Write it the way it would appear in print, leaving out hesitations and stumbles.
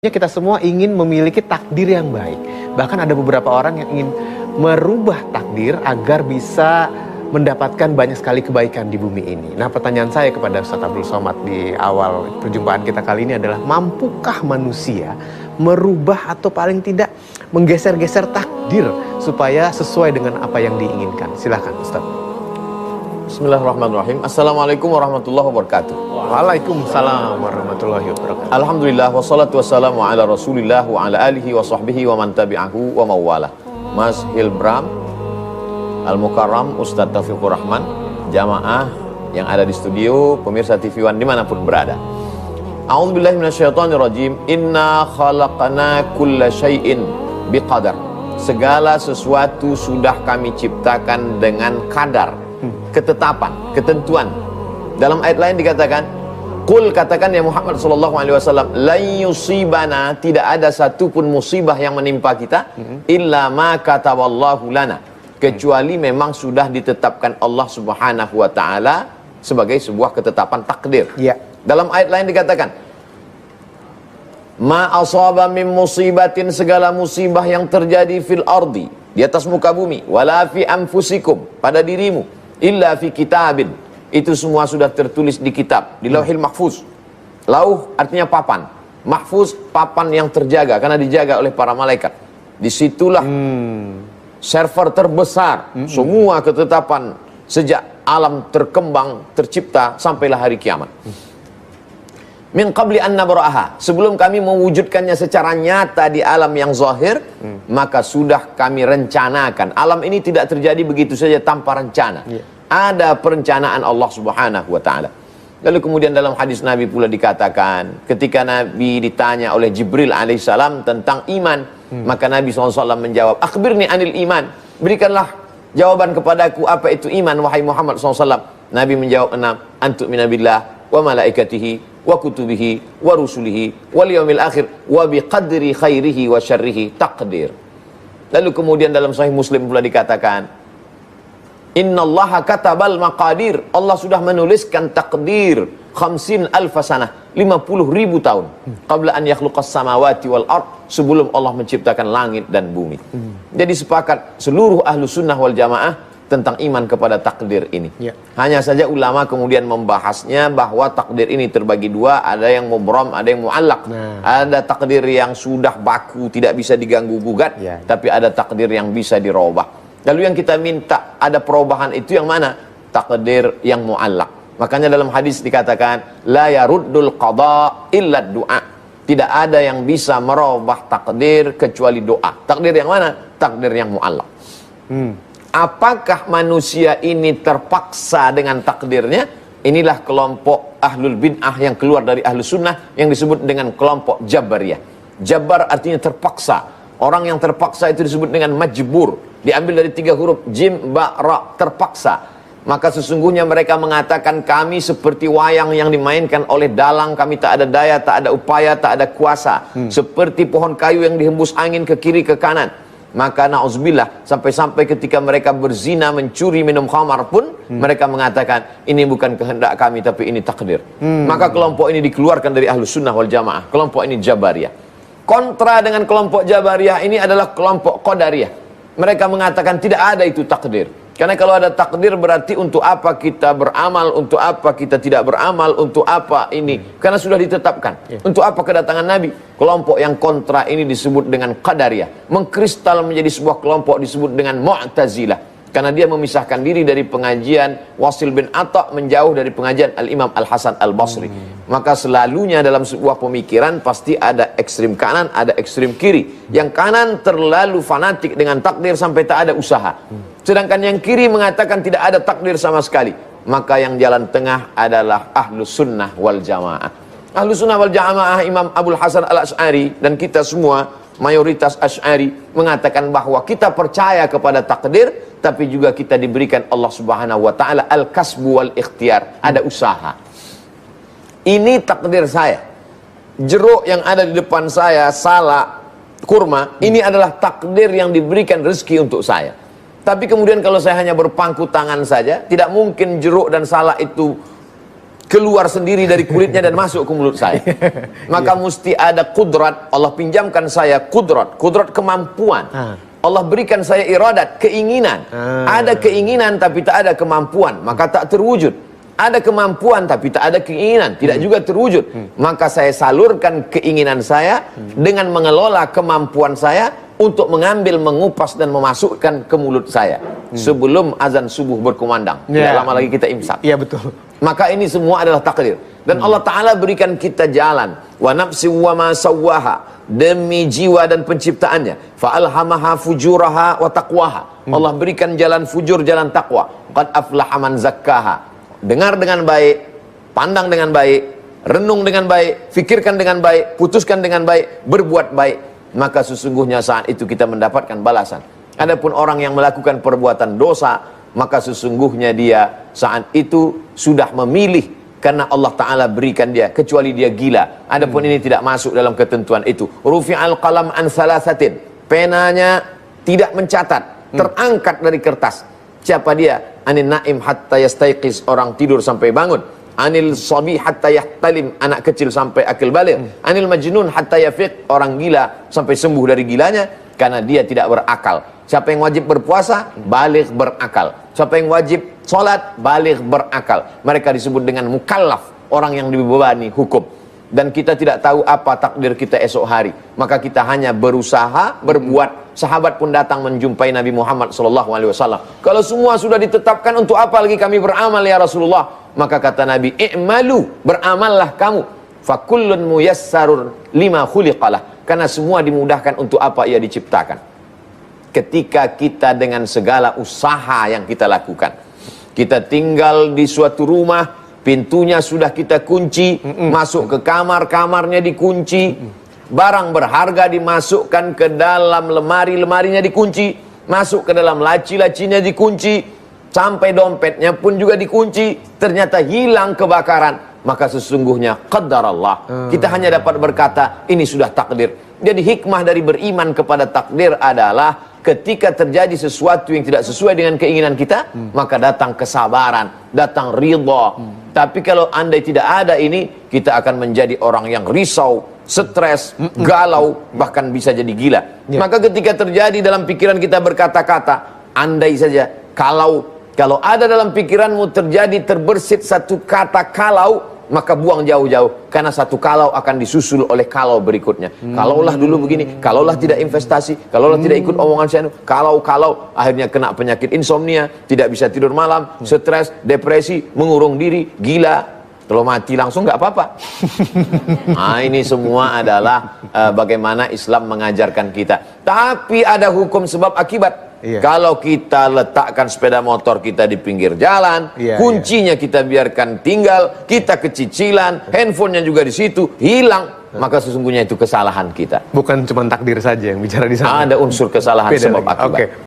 Kita semua ingin memiliki takdir yang baik. Bahkan ada beberapa orang yang ingin merubah takdir agar bisa mendapatkan banyak sekali kebaikan di bumi ini. Nah, pertanyaan saya kepada Ustaz Abdul Somad di awal perjumpaan kita kali ini adalah, mampukah manusia merubah atau paling tidak menggeser-geser takdir supaya sesuai dengan apa yang diinginkan? Silakan Ustaz. Bismillahirrahmanirrahim. Assalamualaikum warahmatullahi wabarakatuh. Waalaikumsalam warahmatullahi wabarakatuh. Alhamdulillah wassalatu wassalamu ala Rasulillah wa ala alihi wa sahbihi wa man tabi'ahu wa mawala. Mas Hilbram Al-Mukarram, Ustadz Taufikur Rahman, jamaah yang ada di studio, pemirsa TV One dimanapun berada. A'udzubillahi minasyaitonirrajim. Inna khalaqna kulla syai'in biqadar. Segala sesuatu sudah kami ciptakan dengan kadar, ketetapan, ketentuan. Dalam ayat lain dikatakan, Qul, katakan ya Muhammad sallallahu alaihi wasallam, la yusibana, tidak ada satupun musibah yang menimpa kita illa ma kataballahu lana, kecuali memang sudah ditetapkan Allah Subhanahu wa taala sebagai sebuah ketetapan takdir. Ya. Dalam ayat lain dikatakan, ma asaba min musibatin, segala musibah yang terjadi fil ardi, di atas muka bumi, wala fi anfusikum, pada dirimu, illa fi kitabin, itu semua sudah tertulis di kitab, di lauhil mahfuz. Lauh artinya papan, mahfuz papan yang terjaga, karena dijaga oleh para malaikat. Disitulah server terbesar semua ketetapan sejak alam terkembang, tercipta sampailah hari kiamat. Min qabli an nabra'aha, sebelum kami mewujudkannya secara nyata di alam yang zahir, maka sudah kami rencanakan. Alam ini tidak terjadi begitu saja tanpa rencana. Ada perencanaan Allah Subhanahu wa taala. Lalu kemudian dalam hadis Nabi pula dikatakan, ketika Nabi ditanya oleh Jibril alaihissalam tentang iman, maka Nabi SAW menjawab, akhbirni anil iman, berikanlah jawaban kepadaku apa itu iman wahai Muhammad SAW. Nabi menjawab, antu'mina billah wa malaikatihi wa kutubihi wa rusulihi wal yaumil akhir wa biqadri khairihi wa syarrihi taqdir. Lalu kemudian dalam Sahih Muslim pula dikatakan, innallaha katabal maqadir, Allah sudah menuliskan takdir 50,000 sanah, 50.000 tahun, qabla an yakhluqas samawati wal ard, sebelum Allah menciptakan langit dan bumi. Jadi sepakat seluruh ahlu sunnah wal jamaah tentang iman kepada takdir ini. Hanya saja ulama kemudian membahasnya bahwa takdir ini terbagi dua, ada yang mubram, ada yang muallaq. Ada takdir yang sudah baku, tidak bisa diganggu gugat, tapi ada takdir yang bisa dirubah. Lalu yang kita minta ada perubahan itu yang mana? Takdir yang muallaq. Makanya dalam hadis dikatakan, la yaruddul qada illa du'a, tidak ada yang bisa merubah takdir kecuali doa. Takdir yang mana? Takdir yang muallaq. Apakah manusia ini terpaksa dengan takdirnya? Inilah kelompok ahlul bid'ah yang keluar dari ahlu sunnah, yang disebut dengan kelompok Jabariyah. Jabar artinya terpaksa. Orang yang terpaksa itu disebut dengan majbur, diambil dari 3 huruf jim, ba, ra, terpaksa. Maka sesungguhnya mereka mengatakan, kami seperti wayang yang dimainkan oleh dalang, kami tak ada daya, tak ada upaya, tak ada kuasa. Seperti pohon kayu yang dihembus angin ke kiri ke kanan. Maka na'udzubillah, sampai-sampai ketika mereka berzina, mencuri, minum khamar pun mereka mengatakan, ini bukan kehendak kami tapi ini takdir. Maka kelompok ini dikeluarkan dari ahlus sunnah wal jamaah. Kelompok ini Jabariyah. Kontra dengan kelompok Jabariyah ini adalah kelompok Qadariyah. Mereka mengatakan tidak ada itu takdir. Karena kalau ada takdir berarti untuk apa kita beramal, untuk apa kita tidak beramal, untuk apa ini? Karena sudah ditetapkan. Untuk apa kedatangan Nabi? Kelompok yang kontra ini disebut dengan Qadariyah. Mengkristal menjadi sebuah kelompok disebut dengan Mu'tazilah. Karena dia memisahkan diri dari pengajian Wasil bin Atta, menjauh dari pengajian Al-Imam Al-Hasan Al-Basri. Maka selalunya dalam sebuah pemikiran pasti ada ekstrim kanan, ada ekstrim kiri. Yang kanan terlalu fanatik dengan takdir sampai tak ada usaha. Sedangkan yang kiri mengatakan tidak ada takdir sama sekali. Maka yang jalan tengah adalah ahlus sunnah wal jamaah. Ahlus sunnah wal jamaah, Imam Abul Hasan Al-Asy'ari dan kita semua mayoritas Asy'ari mengatakan bahwa kita percaya kepada takdir, tapi juga kita diberikan Allah Subhanahu wa taala al-kasbu wal ikhtiar, ada usaha. Ini takdir saya. Jeruk yang ada di depan saya, salak, kurma, ini adalah takdir yang diberikan rezeki untuk saya. Tapi kemudian kalau saya hanya berpangku tangan saja, tidak mungkin jeruk dan salak itu keluar sendiri dari kulitnya dan masuk ke mulut saya. Maka mesti ada kudrat. Allah pinjamkan saya kudrat kemampuan. Allah berikan saya iradat, keinginan. Ada keinginan tapi tak ada kemampuan, maka tak terwujud. Ada kemampuan tapi tak ada keinginan, tidak juga terwujud. Maka saya salurkan keinginan saya dengan mengelola kemampuan saya untuk mengambil, mengupas dan memasukkan ke mulut saya sebelum azan subuh berkumandang. Tidak lama lagi kita imsak. Iya betul. Maka ini semua adalah takdir. Dan Allah Ta'ala berikan kita jalan. Wa nafsi wa ma sawwaha, demi jiwa dan penciptaannya. Fa'alhamaha fujuraha wa taqwaha. Allah berikan jalan fujur, jalan taqwa. Qad aflaha man zakkaha. Dengar dengan baik, pandang dengan baik, renung dengan baik, fikirkan dengan baik, putuskan dengan baik, berbuat baik, maka sesungguhnya saat itu kita mendapatkan balasan. Adapun orang yang melakukan perbuatan dosa, maka sesungguhnya dia saat itu sudah memilih, karena Allah Ta'ala berikan dia, kecuali dia gila. Adapun ini tidak masuk dalam ketentuan itu. Rufi'al qalam an salasatin, penanya tidak mencatat, terangkat dari kertas. Siapa dia? Anil naim hatta yastaiqiz, orang tidur sampai bangun. Anil sabi hatta yahtalim, anak kecil sampai akil balik. Anil majnun hatta yafiq, orang gila sampai sembuh dari gilanya, karena dia tidak berakal. Siapa yang wajib berpuasa? Baligh berakal. Siapa yang wajib sholat? Baligh berakal. Mereka disebut dengan mukallaf, orang yang dibebani hukum. Dan kita tidak tahu apa takdir kita esok hari, maka kita hanya berusaha berbuat. Sahabat pun datang menjumpai Nabi Muhammad SAW. Kalau semua sudah ditetapkan, untuk apa lagi kami beramal ya Rasulullah? Maka kata Nabi, i'malu, beramallah kamu. Fakullun muyassarun lima khuliqalah, karena semua dimudahkan untuk apa ia diciptakan. Ketika kita dengan segala usaha yang kita lakukan, kita tinggal di suatu rumah, pintunya sudah kita kunci, masuk ke kamar, kamarnya dikunci, barang berharga dimasukkan ke dalam lemari, lemarinya dikunci, masuk ke dalam laci, lacinya dikunci, sampai dompetnya pun juga dikunci, ternyata hilang kebakaran, maka sesungguhnya qadar Allah. Kita hanya dapat berkata, ini sudah takdir. Jadi hikmah dari beriman kepada takdir adalah ketika terjadi sesuatu yang tidak sesuai dengan keinginan kita, maka datang kesabaran, datang ridha. Tapi kalau andai tidak ada ini, kita akan menjadi orang yang risau, stres, galau, bahkan bisa jadi gila. Maka ketika terjadi dalam pikiran kita berkata-kata, andai saja, kalau ada dalam pikiranmu terjadi terbersit satu kata kalau, maka buang jauh-jauh, karena satu kalau akan disusul oleh kalau berikutnya. Kalaulah dulu begini, kalaulah tidak investasi, kalaulah tidak ikut omongan saya, kalau akhirnya kena penyakit insomnia, tidak bisa tidur malam, stres, depresi, mengurung diri, gila. Kalau mati langsung nggak apa-apa. Nah, ini semua adalah bagaimana Islam mengajarkan kita. Tapi ada hukum sebab akibat. Kalau kita letakkan sepeda motor kita di pinggir jalan, kuncinya kita biarkan tinggal, kita kecicilan, handphonenya juga di situ, hilang, maka sesungguhnya itu kesalahan kita. Bukan cuma takdir saja yang bicara di sana. Ada unsur kesalahan sebab akibat.